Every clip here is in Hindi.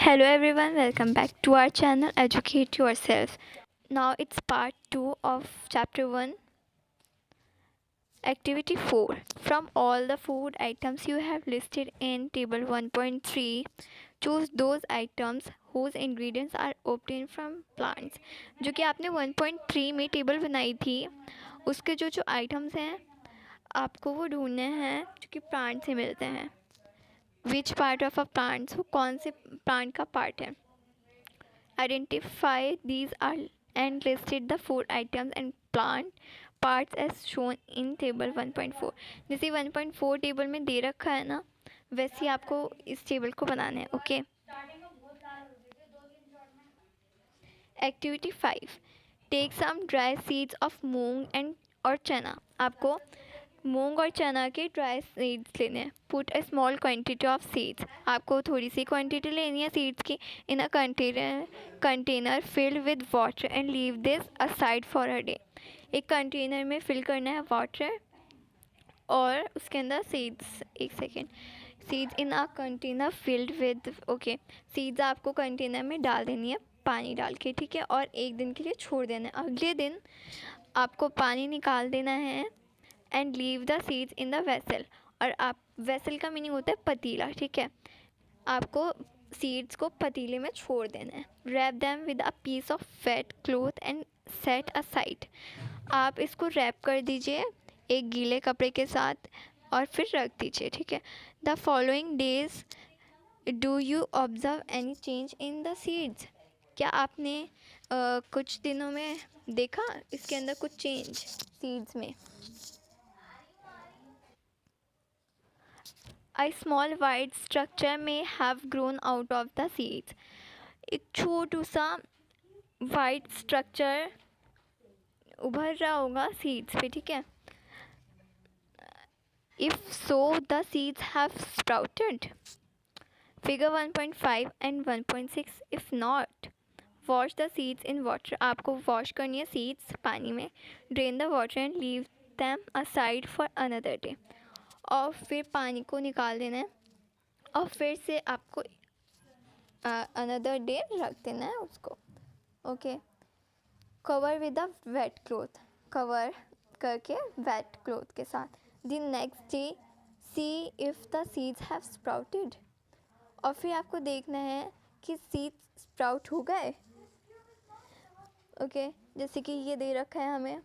Hello everyone, welcome back to our channel Educate Yourself. Now it's part 2 of chapter 1, activity 4. From all the food items you have listed in table 1.3, choose those items whose ingredients are obtained from plants. जो कि आपने 1.3 में टेबल बनाई थी, उसके जो आइटम्स हैं आपको वो ढूंढने हैं जो कि प्लांट से मिलते हैं. Which part of a plant, वो कौन से प्लांट का पार्ट है. Identify these are and listed the food items and plant parts as shown in table 1.4. जैसे 1.4 टेबल में दे रखा है ना, वैसे ही आपको इस टेबल को बनाना है. Okay. Activity 5. Take some dry seeds of moong and और चना. आपको मूंग और चना के ड्राई सीड्स लेने हैं. Put a small quantity of seeds. आपको थोड़ी सी क्वांटिटी लेनी है सीड्स की in a container filled with water and leave this aside for a day. एक कंटेनर में फिल करना है वाटर और उसके अंदर सीड्स. एक second. Seeds in a container filled with. Okay. Seeds आपको कंटेनर में डाल देनी है पानी डाल के, ठीक है, और एक दिन के लिए छोड़ देना है. अगले दिन आपको पानी निकाल देना है and leave the seeds in the vessel. और आप वेसल का मीनिंग होता है पतीला, ठीक है. आपको सीड्स को पतीले में छोड़ देना है. Wrap them with a piece of wet cloth and set aside. आप इसको रैप कर दीजिए एक गीले कपड़े के साथ और फिर रख दीजिए, ठीक है. The following days do you observe any change in the seeds. क्या आपने कुछ दिनों में देखा इसके अंदर कुछ चेंज सीड्स में. A small white structure may have grown out of the seeds. एक छोटू सा वाइट स्ट्रक्चर उभर रहा होगा सीड्स पे, ठीक है. If so the seeds have sprouted. Figure 1.5 and 1.6. If not wash the seeds in water. आपको वॉश करनी है सीड्स पानी में. Drain the water and leave them aside for another day. और फिर पानी को निकाल देना है और फिर से आपको अनदर डे रख देना है उसको. Okay. Cover with a wet cloth. Cover करके वेट क्लॉथ के साथ. The next day see if the seeds have sprouted. और फिर आपको देखना है कि सीड्स स्प्राउट हो गए. ओके. जैसे कि ये दे रखा है हमें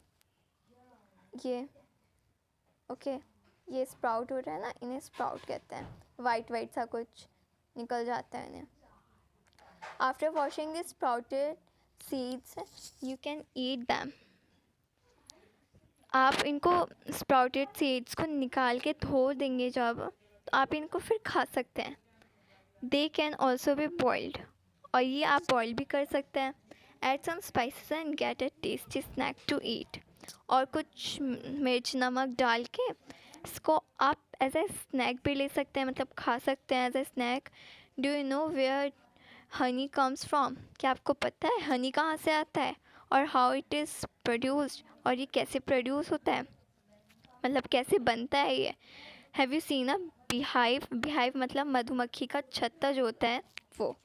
ये. ओके. ये स्प्राउट हो रहा है ना, इन्हें स्प्राउट कहते हैं. वाइट वाइट सा कुछ निकल जाता है इन्हें. After washing the sprouted seeds you can eat them. आप इनको स्प्राउटेड सीड्स को निकाल के धो देंगे जब, तो आप इनको फिर खा सकते हैं. They can also be boiled. और ये आप बॉयल भी कर सकते हैं. Add some spices and get a tasty snack to eat. और कुछ मिर्च नमक डाल के इसको आप एज ए स्नैक भी ले सकते हैं, मतलब खा सकते हैं as a snack. Do you know where honey comes from. क्या आपको पता है हनी कहाँ से आता है और हाउ इट इज़ प्रोड्यूस्ड, और ये कैसे प्रोड्यूस होता है, मतलब कैसे बनता है ये. Have you seen a beehive. Beehive मतलब मधुमक्खी का छत्ता जो होता है वो.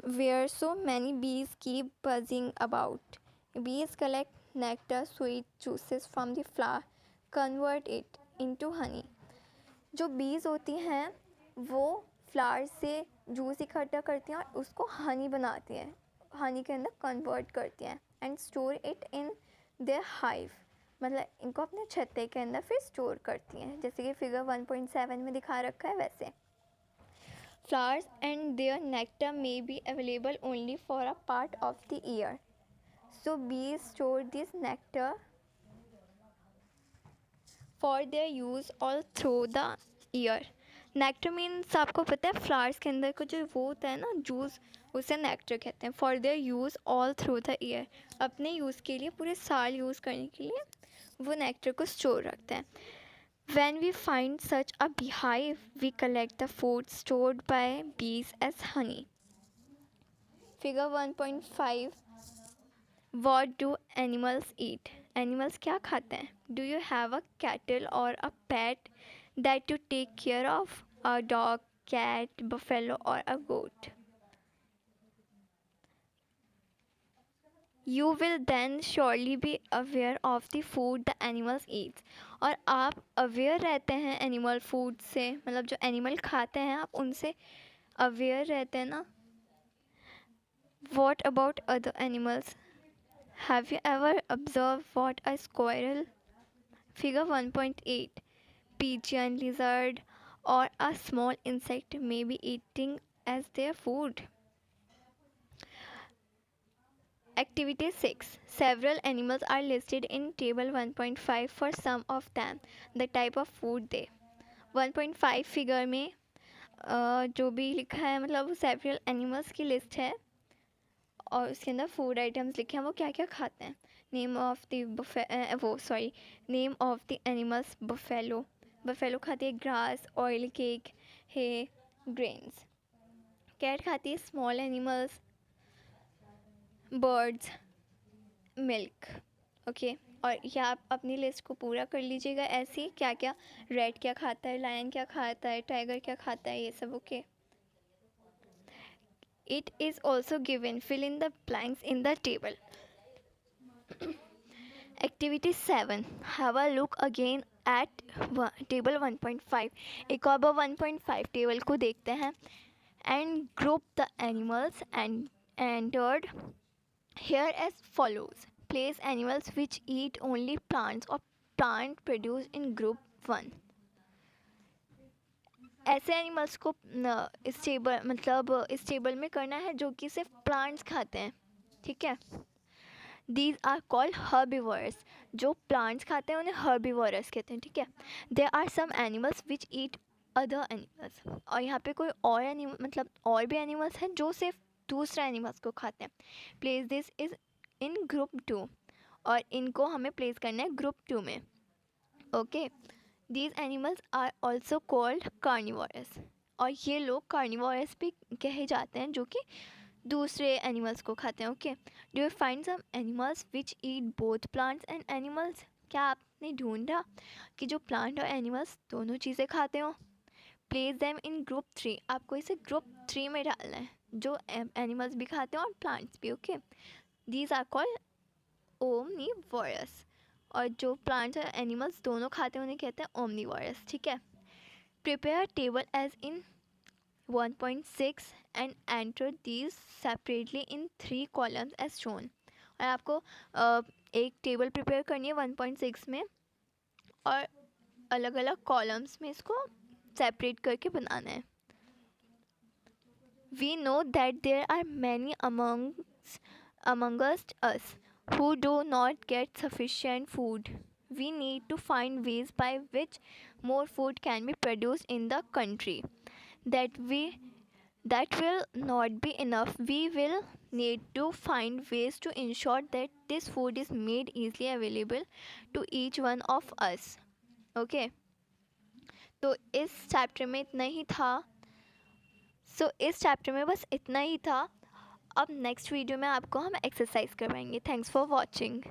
वेयर सो मैनी बीज कीप बजिंग अबाउट. बीज collect nectar sweet juices from the flower convert it into Honey. जो बीज होती हैं वो फ्लावर से जूस इकट्ठा करती हैं और उसको हनी बनाती हैं, हनी के अंदर कन्वर्ट करती हैं and store it in their hive. मतलब इनको अपने छत्ते के अंदर फिर स्टोर करती हैं, जैसे कि फिगर 1.7 में दिखा रखा है वैसे. Flowers and their nectar may be available only for a part of the year. So bees store this nectar for their use all through the year. Nectar means आपको पता है फ्लावर्स के अंदर को जो वो होता है ना जूस, उसे नेक्टर कहते हैं. For their use all through the year. अपने यूज़ के लिए पूरे साल यूज़ करने के लिए वो नेक्टर को स्टोर रखते हैं. When we find such a beehive, we collect the food stored by bees as honey. Figure 1.5. What do animals eat? Animals क्या खाते हैं? Do you have a cattle or a pet that you take care of? A dog, cat, buffalo or a goat? You will then surely be aware of the food the animals eat. और आप अवेयर रहते हैं एनिमल फूड से, मतलब जो एनिमल खाते हैं आप उनसे अवेयर रहते हैं ना. What about other animals? Have you ever observed what a squirrel, figure 1.8, pigeon, lizard, or a small insect may be eating as their food? Activity 6. Several animals are listed in table 1.5 for some of them. The type of food they. 1.5 figure में जो भी लिखा है मतलब वो सेवरल एनिमल्स की लिस्ट है और उसके अंदर फूड आइटम्स लिखे हैं वो क्या क्या खाते हैं. Name of the name of the animals. Buffalo. Buffalo खाती है ग्रास, ऑयल केक, हे, ग्रेन्स. कैट खाती है small animals, birds, milk. Okay. और यह आप अपनी लिस्ट को पूरा कर लीजिएगा ऐसे क्या क्या. रेड क्या खाता है, लायन क्या खाता है, टाइगर क्या खाता है, ये सब. Okay. It is also given. Fill in the blanks in the table. Activity 7. Have a look again at table 1.5. एक और 1.5 टेबल को देखते हैं. And group the animals and entered here as follows. Place animals which eat only plants or plant produced in group 1. ऐसे एनिमल्स को इस टेबल में करना है जो कि सिर्फ प्लांट्स खाते हैं. ठीक है. These are called herbivores. जो प्लांट्स खाते हैं उन्हें हर्बिवोरस कहते हैं. ठीक है. There are some animals which eat other animals. और यहाँ पे कोई और और भी एनिमल्स हैं जो सिर्फ दूसरे एनिमल्स को खाते हैं. Place this is in group 2. और इनको हमें प्लेस करना है ग्रुप 2 में. Okay. These animals are also called carnivores. और ये लोग कार्निवोरस भी कहे जाते हैं जो कि दूसरे एनिमल्स को खाते हैं. Okay. Do you find some animals which eat both plants and animals. क्या आपने ढूंढा कि जो प्लांट और एनिमल्स दोनों चीज़ें खाते हो. Place them in group 3. आपको इसे ग्रुप 3 में डालना है जो एनिमल्स भी खाते हैं और प्लांट्स भी. Okay. These are called omnivores. और जो प्लांट्स और एनिमल्स दोनों खाते हैं उन्हें कहते हैं ओमनीवोरस. ठीक है. Prepare table as in 1.6 and enter these separately in 3 columns as shown. और आपको एक टेबल प्रिपेयर करनी है 1.6 में और अलग अलग कॉलम्स में इसको सेपरेट करके बनाना है. We know that there are many amongst us who do not get sufficient food. We need to find ways by which more food can be produced in the country. That will not be enough. We will need to find ways to ensure that this food is made easily available to each one of us. Okay. तो इस चैप्टर में इतना ही था. इस चैप्टर में बस इतना ही था. अब नेक्स्ट वीडियो में आपको हम एक्सरसाइज करवाएंगे. Thanks for watching.